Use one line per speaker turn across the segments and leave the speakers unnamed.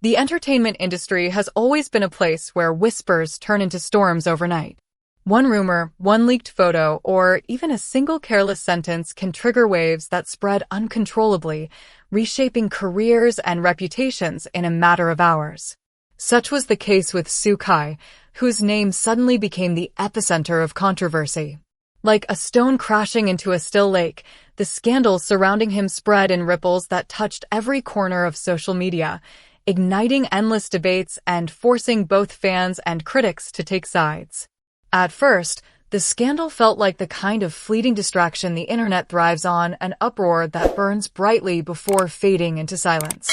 The entertainment industry has always been a place where whispers turn into storms overnight. One rumor, one leaked photo, or even a single careless sentence can trigger waves that spread uncontrollably, reshaping careers and reputations in a matter of hours. Such was the case with Sukai, whose name suddenly became the epicenter of controversy. Like a stone crashing into a still lake, the scandal surrounding him spread in ripples that touched every corner of social media, igniting endless debates and forcing both fans and critics to take sides. At first, the scandal felt like the kind of fleeting distraction the internet thrives on, an uproar that burns brightly before fading into silence.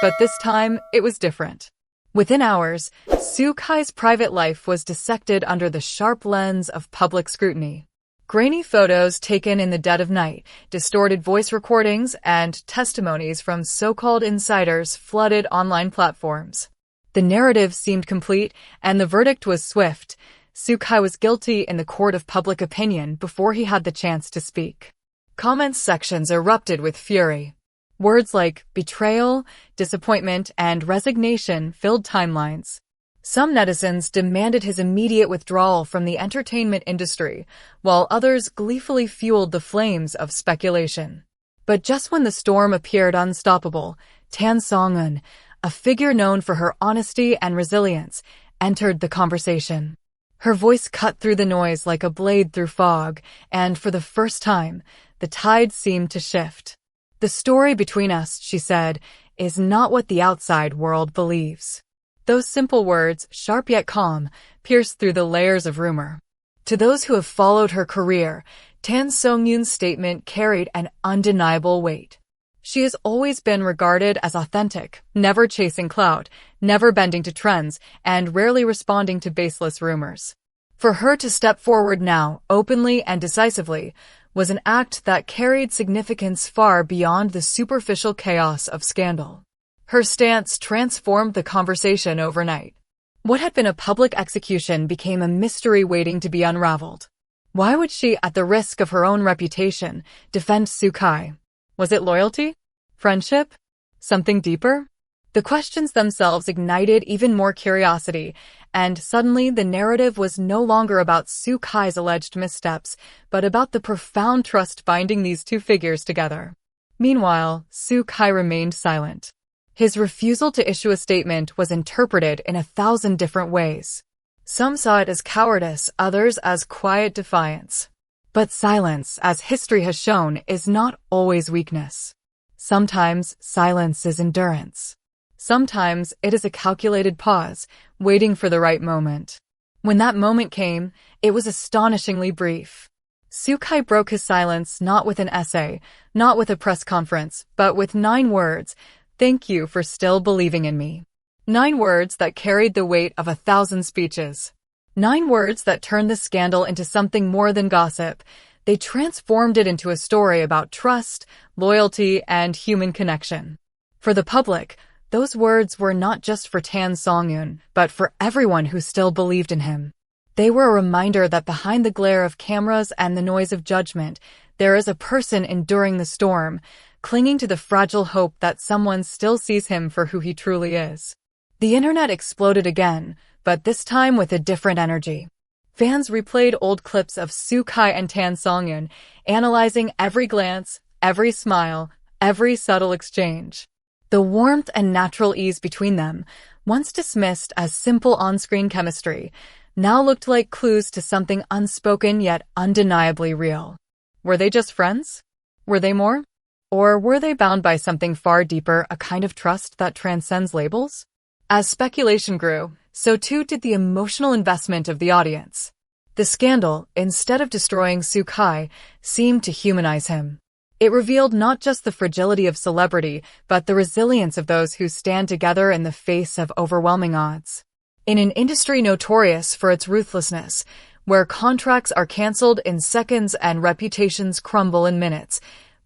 But this time, it was different. Within hours, Sukai's private life was dissected under the sharp lens of public scrutiny. Grainy photos taken in the dead of night, distorted voice recordings, and testimonies from so-called insiders flooded online platforms. The narrative seemed complete, and the verdict was swift. Sukai was guilty in the court of public opinion before he had the chance to speak. Comments sections erupted with fury. Words like betrayal, disappointment, and resignation filled timelines. Some netizens demanded his immediate withdrawal from the entertainment industry, while others gleefully fueled the flames of speculation. But just when the storm appeared unstoppable, Tan Songyun, a figure known for her honesty and resilience, entered the conversation. Her voice cut through the noise like a blade through fog, and for the first time, the tide seemed to shift. "The story between us," she said, "is not what the outside world believes." Those simple words, sharp yet calm, pierced through the layers of rumor. To those who have followed her career, Tan Songyun's statement carried an undeniable weight. She has always been regarded as authentic, never chasing clout, never bending to trends, and rarely responding to baseless rumors. For her to step forward now, openly and decisively, was an act that carried significance far beyond the superficial chaos of scandal. Her stance transformed the conversation overnight. What had been a public execution became a mystery waiting to be unraveled. Why would she, at the risk of her own reputation, defend Sukai? Was it loyalty? Friendship? Something deeper? The questions themselves ignited even more curiosity, and suddenly the narrative was no longer about Sukai's alleged missteps, but about the profound trust binding these two figures together. Meanwhile, Sukai remained silent. His refusal to issue a statement was interpreted in 1,000 different ways. Some saw it as cowardice, others as quiet defiance. But silence, as history has shown, is not always weakness. Sometimes silence is endurance. Sometimes it is a calculated pause, waiting for the right moment. When that moment came, it was astonishingly brief. Sukai broke his silence not with an essay, not with a press conference, but with 9 words. "Thank you for still believing in me." 9 words that carried the weight of 1,000 speeches. 9 words that turned the scandal into something more than gossip. They transformed it into a story about trust, loyalty, and human connection. For the public, those words were not just for Tan Songyun, but for everyone who still believed in him. They were a reminder that behind the glare of cameras and the noise of judgment, there is a person enduring the storm, clinging to the fragile hope that someone still sees him for who he truly is. The internet exploded again, but this time with a different energy. Fans replayed old clips of Sukai and Tan Songyun, analyzing every glance, every smile, every subtle exchange. The warmth and natural ease between them, once dismissed as simple on-screen chemistry, now looked like clues to something unspoken yet undeniably real. Were they just friends? Were they more? Or were they bound by something far deeper, a kind of trust that transcends labels? As speculation grew, so too did the emotional investment of the audience. The scandal, instead of destroying Sukai, seemed to humanize him. It revealed not just the fragility of celebrity, but the resilience of those who stand together in the face of overwhelming odds. In an industry notorious for its ruthlessness, where contracts are canceled in seconds and reputations crumble in minutes,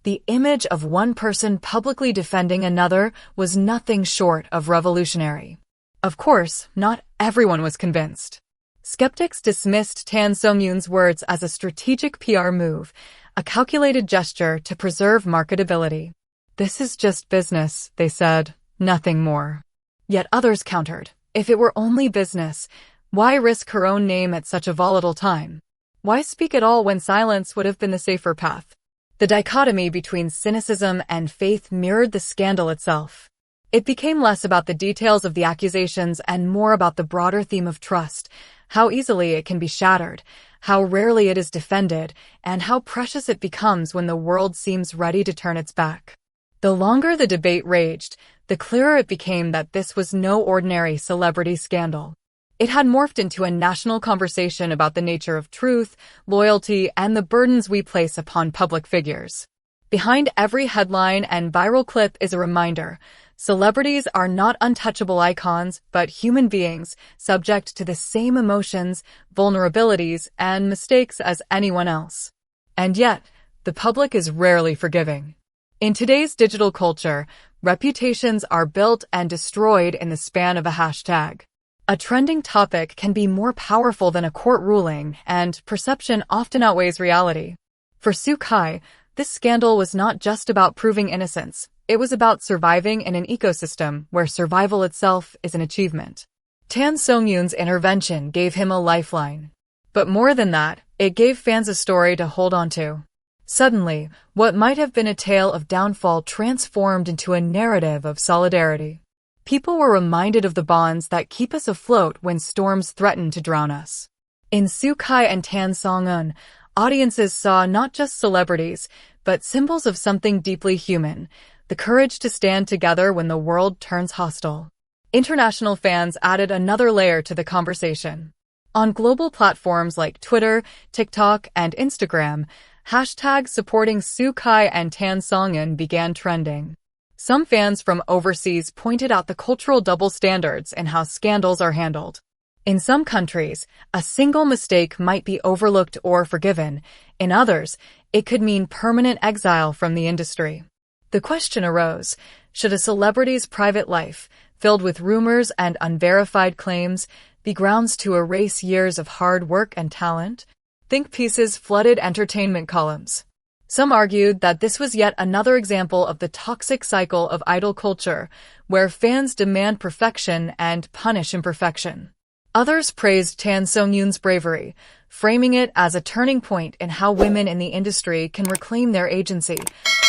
the image of one person publicly defending another was nothing short of revolutionary. Of course, not everyone was convinced. Skeptics dismissed Tan Songyun's words as a strategic PR move, a calculated gesture to preserve marketability. "This is just business," they said, "nothing more." Yet others countered, if it were only business, why risk her own name at such a volatile time? Why speak at all when silence would have been the safer path? The dichotomy between cynicism and faith mirrored the scandal itself. It became less about the details of the accusations and more about the broader theme of trust, how easily it can be shattered, how rarely it is defended, and how precious it becomes when the world seems ready to turn its back. The longer the debate raged, the clearer it became that this was no ordinary celebrity scandal. It had morphed into a national conversation about the nature of truth, loyalty, and the burdens we place upon public figures. Behind every headline and viral clip is a reminder: celebrities are not untouchable icons, but human beings, subject to the same emotions, vulnerabilities, and mistakes as anyone else. And yet, the public is rarely forgiving. In today's digital culture, reputations are built and destroyed in the span of a hashtag. A trending topic can be more powerful than a court ruling, and perception often outweighs reality. For Sukai, this scandal was not just about proving innocence. It was about surviving in an ecosystem where survival itself is an achievement. Tan Songyun's intervention gave him a lifeline. But more than that, it gave fans a story to hold on to. Suddenly, what might have been a tale of downfall transformed into a narrative of solidarity. People were reminded of the bonds that keep us afloat when storms threaten to drown us. In Sukai and Tan Songyun, audiences saw not just celebrities, but symbols of something deeply human: the courage to stand together when the world turns hostile. International fans added another layer to the conversation. On global platforms like Twitter, TikTok, and Instagram, hashtags supporting Sukai and Tan Songyun began trending. Some fans from overseas pointed out the cultural double standards in how scandals are handled. In some countries, a single mistake might be overlooked or forgiven. In others, it could mean permanent exile from the industry. The question arose: should a celebrity's private life, filled with rumors and unverified claims, be grounds to erase years of hard work and talent? Think pieces flooded entertainment columns. Some argued that this was yet another example of the toxic cycle of idol culture, where fans demand perfection and punish imperfection. Others praised Tan Songyun's bravery, framing it as a turning point in how women in the industry can reclaim their agency,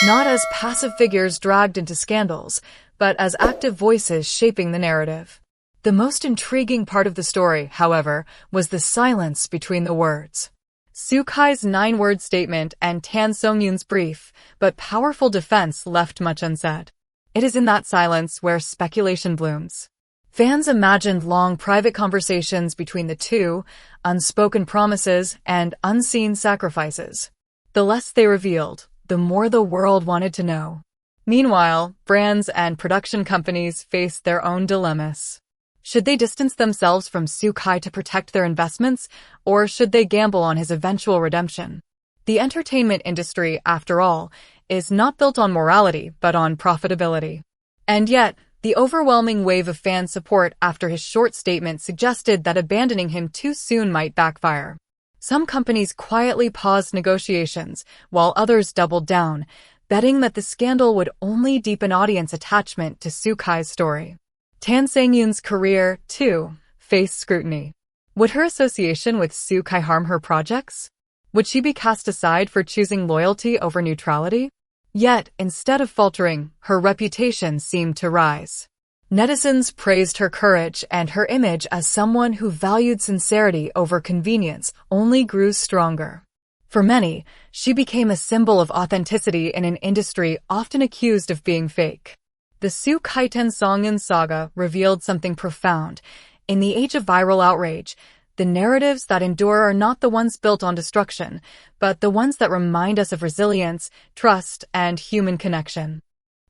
not as passive figures dragged into scandals, but as active voices shaping the narrative. The most intriguing part of the story, however, was the silence between the words. Sukai's 9-word statement and Tan Songyun's brief but powerful defense left much unsaid. It is in that silence where speculation blooms. Fans imagined long private conversations between the two, unspoken promises, and unseen sacrifices. The less they revealed, the more the world wanted to know. Meanwhile, brands and production companies faced their own dilemmas. Should they distance themselves from Sukai to protect their investments, or should they gamble on his eventual redemption? The entertainment industry, after all, is not built on morality but on profitability. And yet, the overwhelming wave of fan support after his short statement suggested that abandoning him too soon might backfire. Some companies quietly paused negotiations, while others doubled down, betting that the scandal would only deepen audience attachment to Sukai's story. Tan Songyun's career, too, faced scrutiny. Would her association with Sukai harm her projects? Would she be cast aside for choosing loyalty over neutrality? Yet, instead of faltering, her reputation seemed to rise. Netizens praised her courage, and her image as someone who valued sincerity over convenience only grew stronger. For many, she became a symbol of authenticity in an industry often accused of being fake. The Sukai Tan Songyun saga revealed something profound. In the age of viral outrage, the narratives that endure are not the ones built on destruction, but the ones that remind us of resilience, trust, and human connection.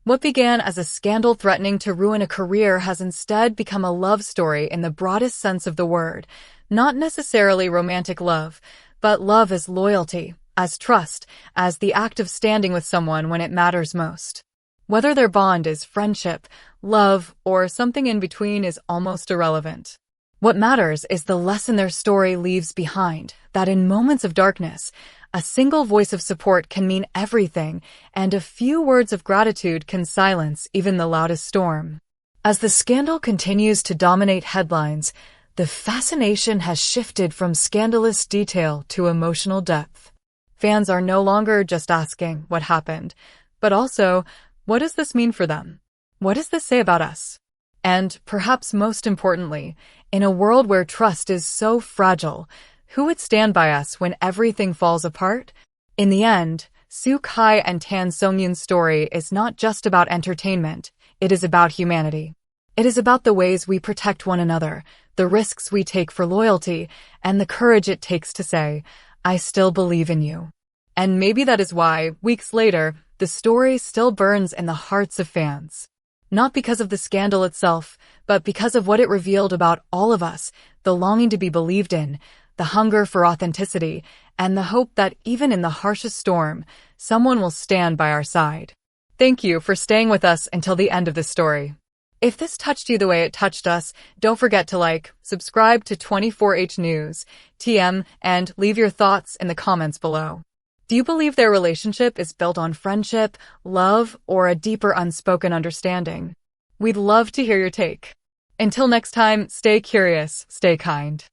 What began as a scandal threatening to ruin a career has instead become a love story in the broadest sense of the word. Not necessarily romantic love, but love as loyalty, as trust, as the act of standing with someone when it matters most. Whether their bond is friendship, love, or something in between is almost irrelevant. What matters is the lesson their story leaves behind, that in moments of darkness, a single voice of support can mean everything, and a few words of gratitude can silence even the loudest storm. As the scandal continues to dominate headlines, the fascination has shifted from scandalous detail to emotional depth. Fans are no longer just asking what happened, but also, what does this mean for them? What does this say about us? And perhaps most importantly, in a world where trust is so fragile, who would stand by us when everything falls apart? In the end, Sukai and Tan Songyun's story is not just about entertainment, it is about humanity. It is about the ways we protect one another, the risks we take for loyalty, and the courage it takes to say, I still believe in you. And maybe that is why, weeks later, the story still burns in the hearts of fans. Not because of the scandal itself, but because of what it revealed about all of us, the longing to be believed in, the hunger for authenticity, and the hope that even in the harshest storm, someone will stand by our side. Thank you for staying with us until the end of this story. If this touched you the way it touched us, don't forget to like, subscribe to 24H News, TM, and leave your thoughts in the comments below. Do you believe their relationship is built on friendship, love, or a deeper unspoken understanding? We'd love to hear your take. Until next time, stay curious, stay kind.